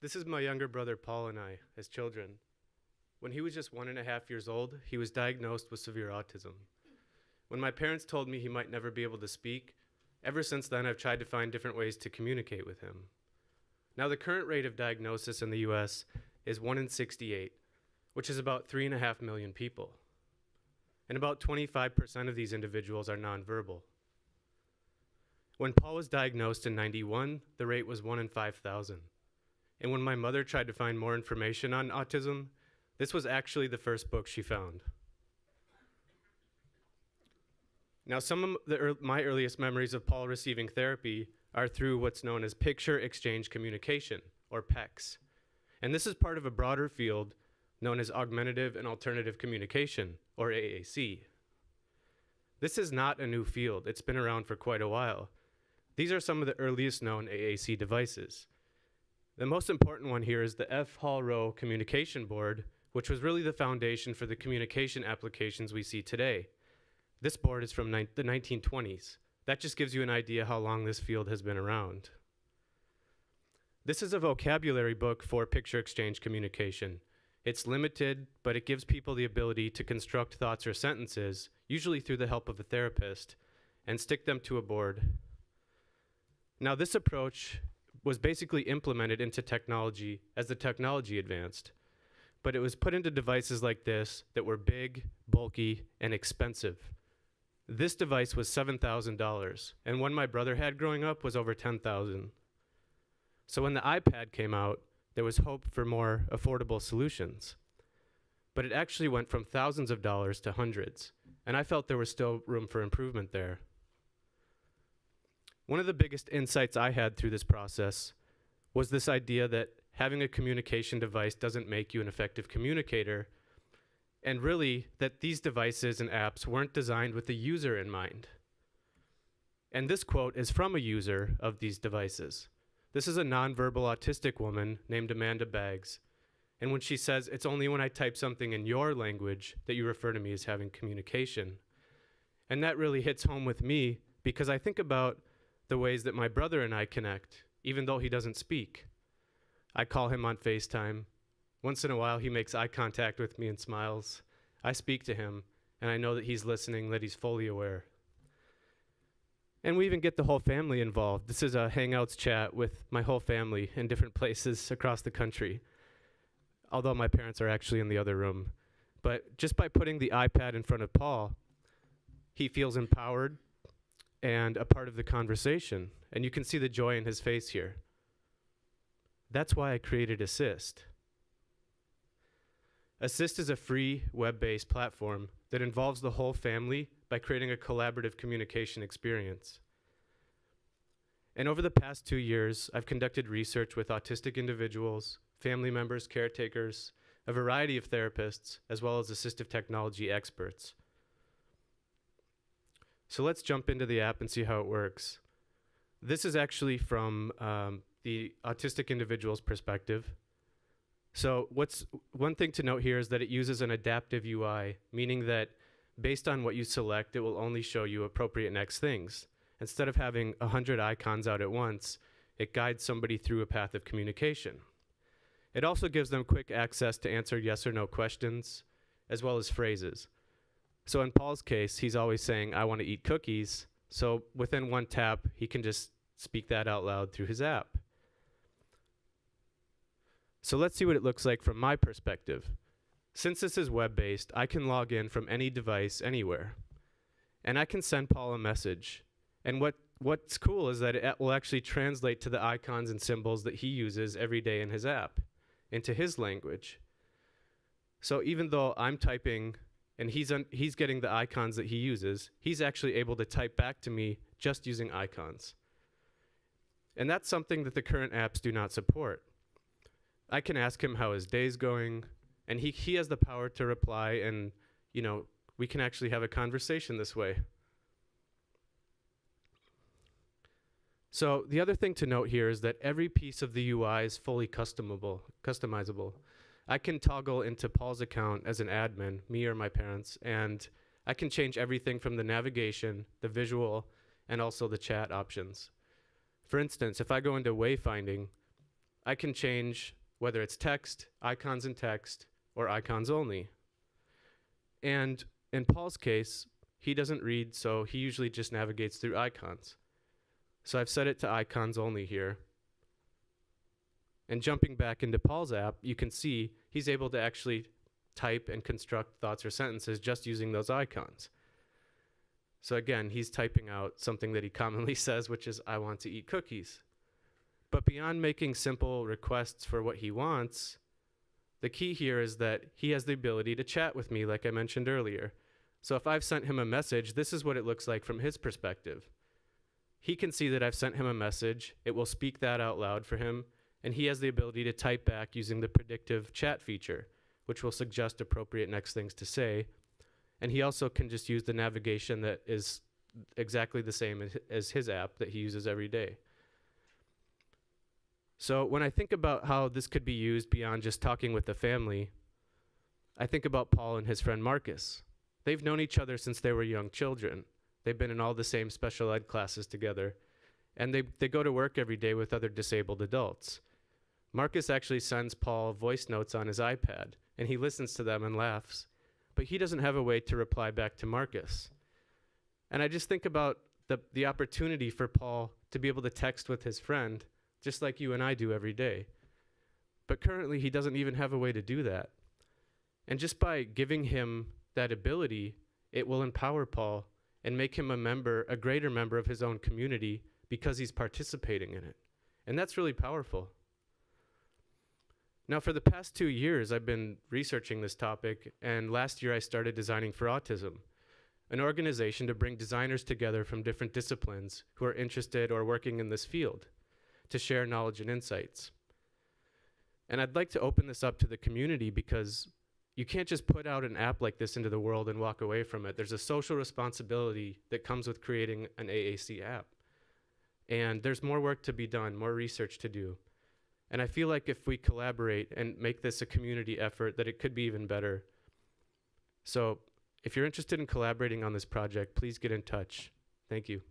This is my younger brother Paul and I as children. When he was just 1.5 years old, he was diagnosed with severe autism. When my parents told me he might never be able to speak, ever since then I've tried to find different ways to communicate with him. Now the current rate of diagnosis in the US is 1 in 68, which is about 3.5 million people. And about 25% of these individuals are nonverbal. When Paul was diagnosed in '91, the rate was 1 in 5,000. And when my mother tried to find more information on autism, this was actually the first book she found. Now, some of my earliest memories of Paul receiving therapy are through what's known as picture exchange communication, or PECS. And this is part of a broader field known as augmentative and alternative communication, or AAC. This is not a new field. It's been around for quite a while. These are some of the earliest known AAC devices. The most important one here is the F. Hall Rowe Communication Board, which was really the foundation for the communication applications we see today. This board is from the 1920s. That just gives you an idea how long this field has been around. This is a vocabulary book for picture exchange communication. It's limited, but it gives people the ability to construct thoughts or sentences, usually through the help of a therapist, and stick them to a board. Now, this approach was basically implemented into technology as the technology advanced, but it was put into devices like this that were big, bulky, and expensive. This device was $7,000, and one my brother had growing up was over $10,000. So when the iPad came out, there was hope for more affordable solutions. But it actually went from thousands of dollars to hundreds, and I felt there was still room for improvement there. One of the biggest insights I had through this process was this idea that having a communication device doesn't make you an effective communicator, and really that these devices and apps weren't designed with the user in mind. And this quote is from a user of these devices. This is a nonverbal autistic woman named Amanda Baggs. And when she says, "It's only when I type something in your language that you refer to me as having communication." And that really hits home with me because I think about the ways that my brother and I connect, even though he doesn't speak. I call him on FaceTime. Once in a while, he makes eye contact with me and smiles. I speak to him, and I know that he's listening, that he's fully aware. And we even get the whole family involved. This is a Hangouts chat with my whole family in different places across the country, although my parents are actually in the other room. But just by putting the iPad in front of Paul, he feels empowered and a part of the conversation. And you can see the joy in his face here. That's why I created Assist. Assist is a free web-based platform that involves the whole family by creating a collaborative communication experience. And over the past 2 years, I've conducted research with autistic individuals, family members, caretakers, a variety of therapists, as well as assistive technology experts. So let's jump into the app and see how it works. This is actually from the autistic individual's perspective. So one thing to note here is that it uses an adaptive UI, meaning that based on what you select, it will only show you appropriate next things. Instead of having 100 icons out at once, it guides somebody through a path of communication. It also gives them quick access to answer yes or no questions, as well as phrases. So in Paul's case, he's always saying, "I want to eat cookies." So within one tap, he can just speak that out loud through his app. So let's see what it looks like from my perspective. Since this is web-based, I can log in from any device anywhere. And I can send Paul a message. And what's cool is that it will actually translate to the icons and symbols that he uses every day in his app into his language. So even though I'm typing and he's getting the icons that he uses, he's actually able to type back to me just using icons. And that's something that the current apps do not support. I can ask him how his day's going, and he has the power to reply, and we can actually have a conversation this way. So the other thing to note here is that every piece of the UI is fully customizable. I can toggle into Paul's account as an admin, me or my parents, and I can change everything from the navigation, the visual, and also the chat options. For instance, if I go into wayfinding, I can change whether it's text, icons in text, or icons only. And in Paul's case, he doesn't read, so he usually just navigates through icons. So I've set it to icons only here. And jumping back into Paul's app, you can see he's able to actually type and construct thoughts or sentences just using those icons. So again, he's typing out something that he commonly says, which is, I want to eat cookies. But beyond making simple requests for what he wants, the key here is that he has the ability to chat with me, like I mentioned earlier. So if I've sent him a message, this is what it looks like from his perspective. He can see that I've sent him a message. It will speak that out loud for him, and he has the ability to type back using the predictive chat feature, which will suggest appropriate next things to say. And he also can just use the navigation that is exactly the same as his app that he uses every day. So when I think about how this could be used beyond just talking with the family, I think about Paul and his friend Marcus. They've known each other since they were young children. They've been in all the same special ed classes together, and they go to work every day with other disabled adults. Marcus actually sends Paul voice notes on his iPad, and he listens to them and laughs, but he doesn't have a way to reply back to Marcus. And I just think about the opportunity for Paul to be able to text with his friend, just like you and I do every day. But currently, he doesn't even have a way to do that. And just by giving him that ability, it will empower Paul and make him a greater member of his own community because he's participating in it. And that's really powerful. Now, for the past 2 years, I've been researching this topic, and last year I started Designing for Autism, an organization to bring designers together from different disciplines who are interested or working in this field to share knowledge and insights. And I'd like to open this up to the community because you can't just put out an app like this into the world and walk away from it. There's a social responsibility that comes with creating an AAC app. And there's more work to be done, more research to do. And I feel like if we collaborate and make this a community effort, that it could be even better. So if you're interested in collaborating on this project, please get in touch. Thank you.